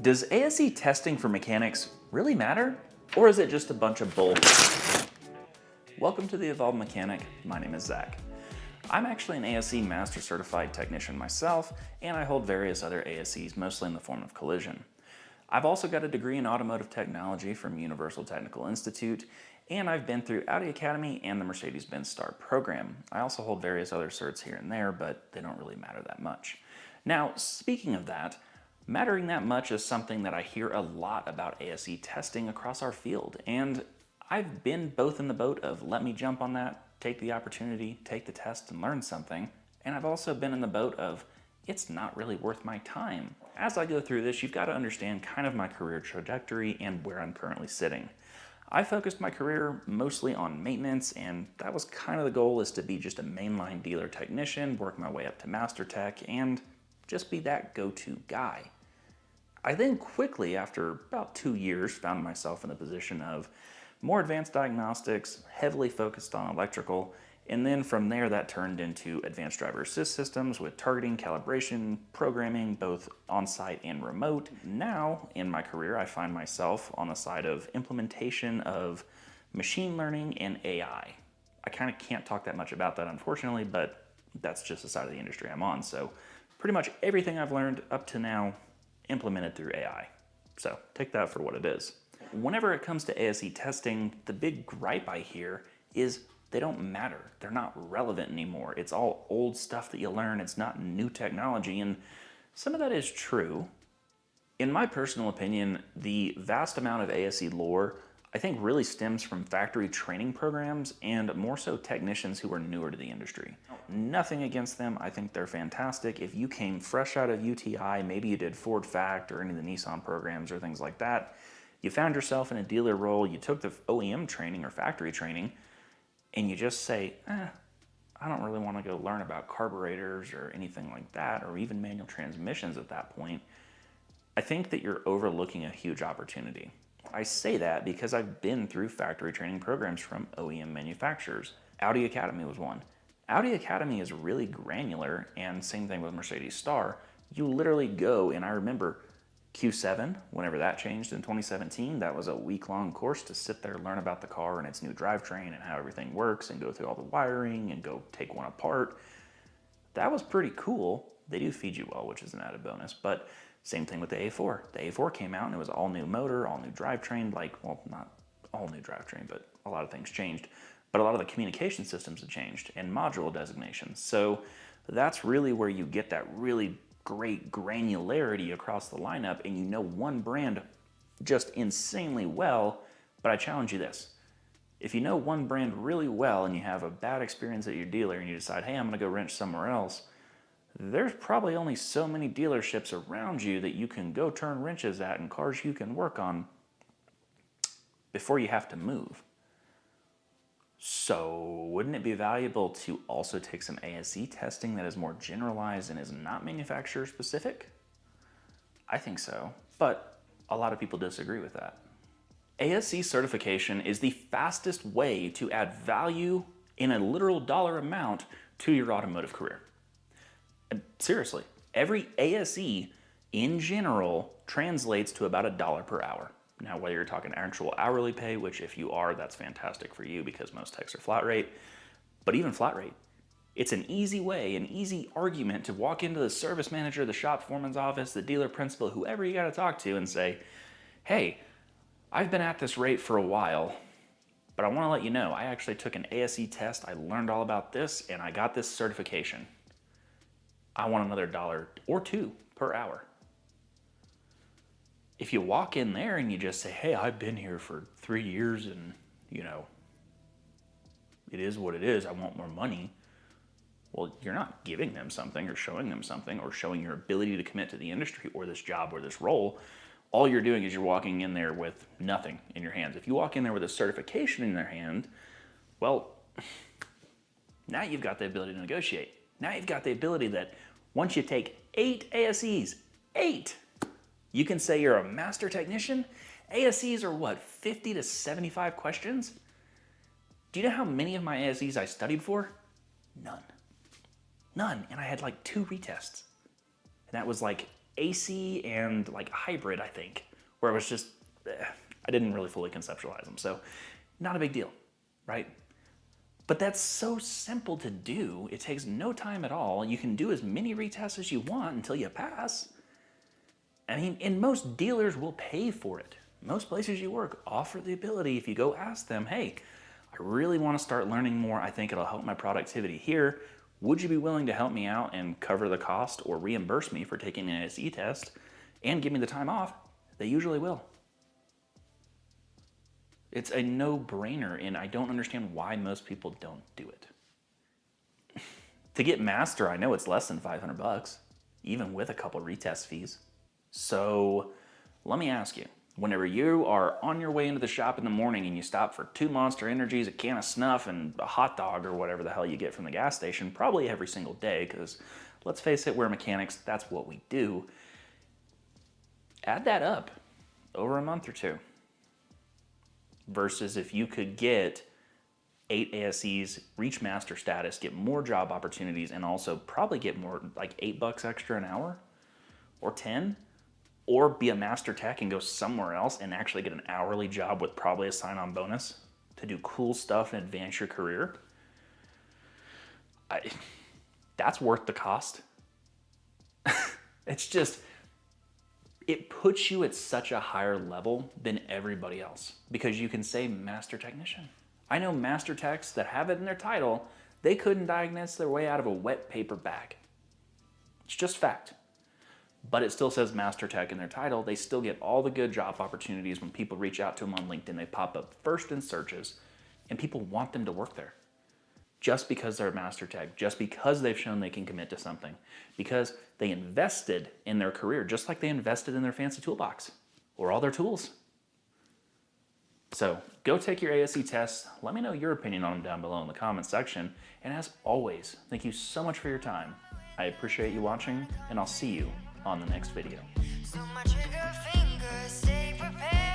Does ASE testing for mechanics really matter? Or is it just a bunch of bull? Welcome to the Evolved Mechanic. My name is Zach. I'm actually an ASE Master Certified Technician myself, and I hold various other ASEs, mostly in the form of collision. I've also got a degree in Automotive Technology from Universal Technical Institute, and I've been through Audi Academy and the Mercedes-Benz STAR program. I also hold various other certs here and there, but they don't really matter that much. Now, speaking of that, mattering that much is something that I hear a lot about ASE testing across our field, and I've been both in the boat of let me jump on that, take the opportunity, take the test and learn something, and I've also been in the boat of it's not really worth my time. As I go through this, you've got to understand kind of my career trajectory and where I'm currently sitting. I focused my career mostly on maintenance, and that was kind of the goal, is to be just a mainline dealer technician, work my way up to Master Tech, and just be that go-to guy. I then quickly, after about 2 years, found myself in the position of more advanced diagnostics, heavily focused on electrical, and then from there that turned into advanced driver assist systems with targeting, calibration, programming, both on-site and remote. Now, in my career, I find myself on the side of implementation of machine learning and AI. I kind of can't talk that much about that, unfortunately, but that's just the side of the industry I'm on. So pretty much everything I've learned up to now implemented through AI. So take that for what it is. Whenever it comes to ASE testing, the big gripe I hear is they don't matter. They're not relevant anymore. It's all old stuff that you learn. It's not new technology, and some of that is true. In my personal opinion, the vast amount of ASE lore I think really stems from factory training programs and more so technicians who are newer to the industry. Nothing against them. I think they're fantastic. If you came fresh out of UTI, maybe you did Ford Fact or any of the Nissan programs or things like that, you found yourself in a dealer role, you took the OEM training or factory training, and you just say, I don't really want to go learn about carburetors or anything like that, or even manual transmissions at that point, I think that you're overlooking a huge opportunity. I say that because I've been through factory training programs from OEM manufacturers. Audi Academy was one. Audi Academy is really granular, and same thing with Mercedes STAR. You literally go, and I remember Q7, whenever that changed in 2017, that was a week-long course to sit there, learn about the car and its new drivetrain and how everything works and go through all the wiring and go take one apart. That was pretty cool. They do feed you well, which is an added bonus, but same thing with the A4. The A4 came out and it was all new motor, all new drivetrain, well, not all new drivetrain, but a lot of things changed. But a lot of the communication systems have changed and module designations. So that's really where you get that really great granularity across the lineup, and you know one brand just insanely well. But I challenge you this. If you know one brand really well and you have a bad experience at your dealer and you decide, hey, I'm gonna go wrench somewhere else, there's probably only so many dealerships around you that you can go turn wrenches at and cars you can work on before you have to move. So wouldn't it be valuable to also take some ASE testing that is more generalized and is not manufacturer specific? I think so, but a lot of people disagree with that. ASE certification is the fastest way to add value in a literal dollar amount to your automotive career. Seriously, every ASE in general translates to about $1 per hour. Now, whether you're talking actual hourly pay, which if you are, that's fantastic for you because most techs are flat rate, but even flat rate, it's an easy way, an easy argument to walk into the service manager, the shop foreman's office, the dealer principal, whoever you got to talk to and say, hey, I've been at this rate for a while, but I want to let you know, I actually took an ASE test, I learned all about this, and I got this certification. I want another $1 or $2 per hour. If you walk in there and you just say, hey, I've been here for 3 years and, it is what it is, I want more money. Well, you're not giving them something or showing them something or showing your ability to commit to the industry or this job or this role. All you're doing is you're walking in there with nothing in your hands. If you walk in there with a certification in their hand, well, now you've got the ability to negotiate. Now you've got the ability that once you take 8 ASEs, 8, you can say you're a master technician. ASEs are what, 50 to 75 questions? Do you know how many of my ASEs I studied for? None. And I had like 2 retests. And that was like ASE and like hybrid, I think, where it was just, I didn't really fully conceptualize them. So not a big deal, right? But that's so simple to do. It takes no time at all. You can do as many retests as you want until you pass. I mean, and most dealers will pay for it. Most places you work offer the ability, if you go ask them, hey, I really want to start learning more. I think it'll help my productivity here. Would you be willing to help me out and cover the cost or reimburse me for taking an ASE test and give me the time off? They usually will. It's a no-brainer, and I don't understand why most people don't do it. To get Master, I know it's less than $500, even with a couple retest fees. So let me ask you, whenever you are on your way into the shop in the morning and you stop for 2 Monster Energies, a can of Snuff, and a hot dog or whatever the hell you get from the gas station, probably every single day, because let's face it, we're mechanics, that's what we do. Add that up over a month or two. Versus if you could get 8 ASEs, reach master status, get more job opportunities, and also probably get more, like $8 extra an hour or 10, or be a master tech and go somewhere else and actually get an hourly job with probably a sign-on bonus to do cool stuff and advance your career. That's worth the cost. It's just, it puts you at such a higher level than everybody else because you can say Master Technician. I know Master Techs that have it in their title, they couldn't diagnose their way out of a wet paper bag. It's just fact. But it still says Master Tech in their title. They still get all the good job opportunities when people reach out to them on LinkedIn. They pop up first in searches and people want them to work there. Just because they're a Master Tech, just because they've shown they can commit to something, because they invested in their career, just like they invested in their fancy toolbox or all their tools. So go take your ASE tests. Let me know your opinion on them down below in the comments section. And as always, thank you so much for your time. I appreciate you watching, and I'll see you on the next video. So much in your fingers, stay prepared.